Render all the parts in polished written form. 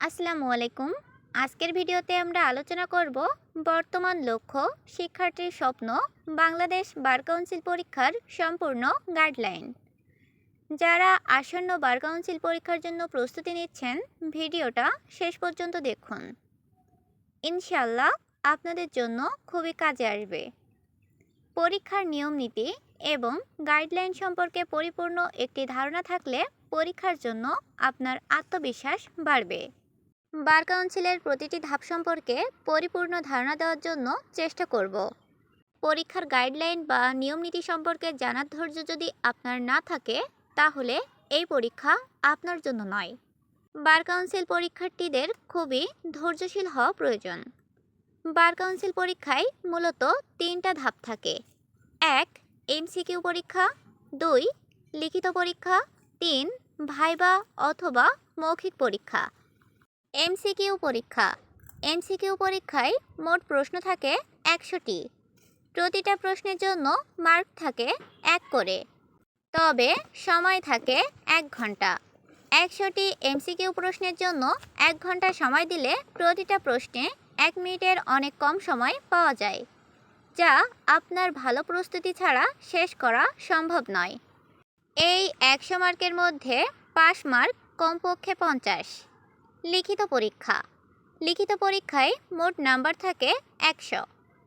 আসসালামু আলাইকুম। আজকের ভিডিওতে আমরা আলোচনা করব বর্তমান লক্ষ্য, শিক্ষার্থীর স্বপ্ন, বাংলাদেশ বার কাউন্সিল পরীক্ষার সম্পূর্ণ গাইডলাইন। যারা আসন্ন বার কাউন্সিল পরীক্ষার জন্য প্রস্তুতি নিচ্ছেন, ভিডিওটা শেষ পর্যন্ত দেখুন। ইনশাআল্লাহ আপনাদের জন্য খুবই কাজে আসবে। পরীক্ষার নিয়মনীতি এবং গাইডলাইন সম্পর্কে পরিপূর্ণ একটি ধারণা থাকলে পরীক্ষার জন্য আপনার আত্মবিশ্বাস বাড়বে। বার কাউন্সিলের প্রতিটি ধাপ সম্পর্কে পরিপূর্ণ ধারণা দেওয়ার জন্য চেষ্টা করব। পরীক্ষার গাইডলাইন বা নিয়মনীতি সম্পর্কে জানার ধৈর্য যদি আপনার না থাকে, তাহলে এই পরীক্ষা আপনার জন্য নয়। বার কাউন্সিল পরীক্ষার্থীদের খুবই ধৈর্যশীল হওয়া প্রয়োজন। বার কাউন্সিল পরীক্ষায় মূলত 3টা ধাপ থাকে। 1. এমসিকিউ পরীক্ষা, 2. লিখিত পরীক্ষা, 3. ভাইবা অথবা মৌখিক পরীক্ষা। এমসিকিউ পরীক্ষা। এমসিকিউ পরীক্ষায় মোট প্রশ্ন থাকে 100টি। প্রতিটা প্রশ্নের জন্য মার্ক থাকে 1 করে, তবে সময় থাকে 1 ঘন্টা। 100টি এমসিকিউ প্রশ্নের জন্য 1 ঘন্টা সময় দিলে প্রতিটা প্রশ্নে 1 মিনিটের অনেক কম সময় পাওয়া যায়, যা আপনার ভালো প্রস্তুতি ছাড়া শেষ করা সম্ভব নয়। এই 100 মার্কের মধ্যে পাস মার্ক কমপক্ষে 50। লিখিত পরীক্ষা। লিখিত পরীক্ষায় মোট নাম্বার থাকে 100,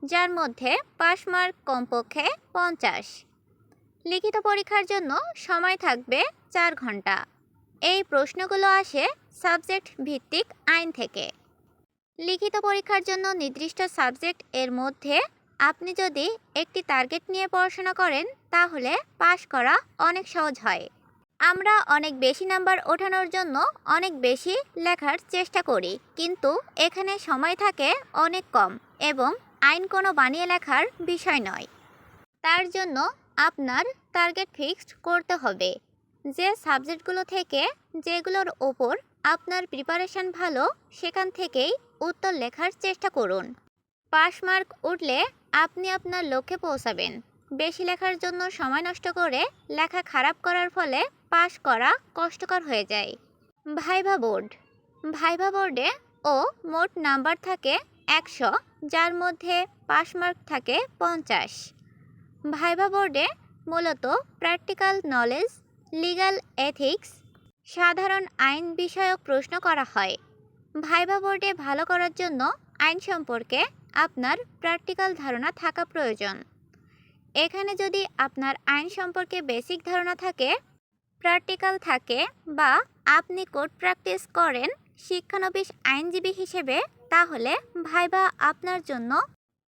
যার মধ্যে পাস মার্ক কমপক্ষে 50। লিখিত পরীক্ষার জন্য সময় থাকবে 4 ঘন্টা। এই প্রশ্নগুলো আসে সাবজেক্ট ভিত্তিক আইন থেকে। লিখিত পরীক্ষার জন্য নির্দিষ্ট সাবজেক্ট এর মধ্যে আপনি যদি একটি টার্গেট নিয়ে পড়াশোনা করেন, তাহলে পাস করা অনেক সহজ হয়। আমরা অনেক বেশি নাম্বার ওঠানোর জন্য অনেক বেশি লেখার চেষ্টা করি, কিন্তু এখানে সময় থাকে অনেক কম এবং আইন কোনো বানিয়ে লেখার বিষয় নয়। তার জন্য আপনার টার্গেট ফিক্সড করতে হবে। যে সাবজেক্টগুলো থেকে যেগুলোর ওপর আপনার প্রিপারেশন ভালো, সেখান থেকেই উত্তর লেখার চেষ্টা করুন। পাস মার্ক উঠলে আপনি আপনার লক্ষ্যে পৌঁছাবেন। বেশি লেখার জন্য সময় নষ্ট করে লেখা খারাপ করার ফলে পাস করা কষ্টকর হয়ে যায়। Viva board. ভাইভা বোর্ডে মোট নাম্বার থাকে 100, যার মধ্যে পাস মার্ক থাকে 50। ভাইভা বোর্ডে মূলত প্র্যাকটিক্যাল নলেজ, লিগ্যাল এথিক্স, সাধারণ আইন বিষয়ক প্রশ্ন করা হয়। ভাইভা বোর্ডে ভালো করার জন্য আইন সম্পর্কে আপনার প্র্যাকটিক্যাল ধারণা থাকা প্রয়োজন। এখানে যদি আপনার আইন সম্পর্কে বেসিক ধারণা থাকে, প্র্যাকটিক্যাল থাকে, বা আপনি কোর্ট প্র্যাকটিস করেন শিক্ষানবিশ আইনজীবী হিসেবে, তাহলে ভাইভা আপনার জন্য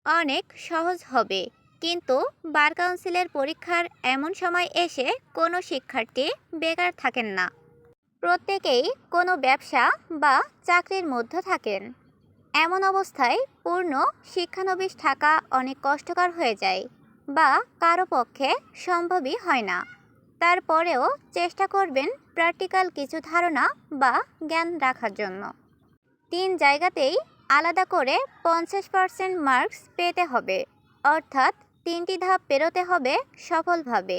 অনেক সহজ হবে। কিন্তু বার কাউন্সিলের পরীক্ষার এমন সময় এসে কোনো শিক্ষার্থী বেকার থাকেন না। প্রত্যেকেই কোনো ব্যবসা বা চাকরির মধ্যে থাকেন। এমন অবস্থায় পূর্ণ শিক্ষানবিশ থাকা অনেক কষ্টকর হয়ে যায় বা কারো পক্ষে সম্ভবই হয় না। তারপরেও চেষ্টা করবেন প্র্যাকটিক্যাল কিছু ধারণা বা জ্ঞান রাখার জন্য। 3 জায়গাতেই আলাদা করে 50% মার্কস পেতে হবে, অর্থাৎ 3টি ধাপ পেরোতে হবে সফলভাবে।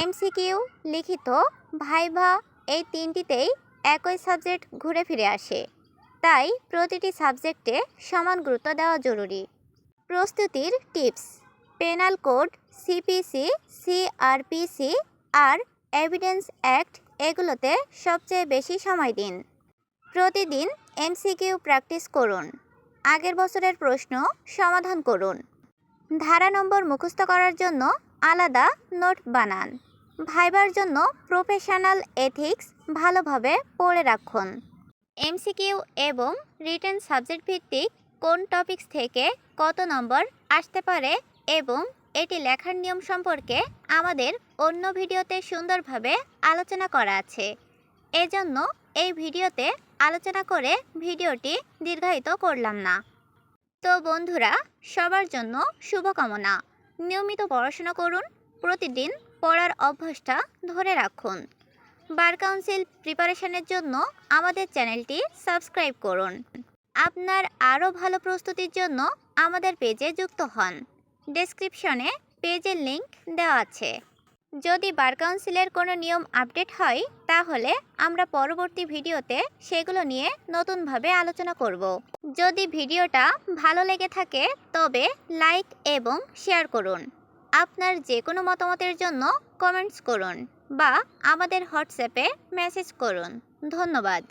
এমসিকিউ, লিখিত, ভাইভা এই 3টিতেই একই সাবজেক্ট ঘুরে ফিরে আসে, তাই প্রতিটি সাবজেক্টে সমান গুরুত্ব দেওয়া জরুরি। প্রস্তুতির tips. Penal code, CPC, CrPC আর এভিডেন্স অ্যাক্ট এগুলোতে সবচেয়ে বেশি সময় দিন। প্রতিদিন এমসিকিউ প্র্যাকটিস করুন। আগের বছরের প্রশ্ন সমাধান করুন। ধারা নম্বর মুখস্থ করার জন্য আলাদা নোট বানান। ভাইবার জন্য প্রফেশনাল এথিক্স ভালোভাবে পড়ে রাখুন। এমসিকিউ এবং রিটেন সাবজেক্ট ভিত্তিক কোন টপিকস থেকে কত নম্বর আসতে পারে এবং এটি লেখার নিয়ম সম্পর্কে আমাদের অন্য ভিডিওতে সুন্দরভাবে আলোচনা করা আছে। এজন্য এই ভিডিওতে আলোচনা করে ভিডিওটি দীর্ঘায়িত করলাম না। তো বন্ধুরা, সবার জন্য শুভকামনা। নিয়মিত পড়াশোনা করুন, প্রতিদিন পড়ার অভ্যাসটা ধরে রাখুন। বার কাউন্সিল প্রিপারেশনের জন্য আমাদের চ্যানেলটি সাবস্ক্রাইব করুন। আপনার আরও ভালো প্রস্তুতির জন্য আমাদের পেজে যুক্ত হন। ডেসক্রিপশনে পেজের লিংক দেওয়া আছে। যদি বার কাউন্সিলের কোনো নিয়ম আপডেট হয় তাহলে আমরা পরবর্তী ভিডিওতে সেগুলো নিয়ে নতুনভাবে আলোচনা করব। যদি ভিডিওটা ভালো লেগে থাকে তবে লাইক এবং শেয়ার করুন। আপনার যে কোনো মতামতের জন্য কমেন্টস করুন বা আমাদের হোয়াটসঅ্যাপে মেসেজ করুন। ধন্যবাদ।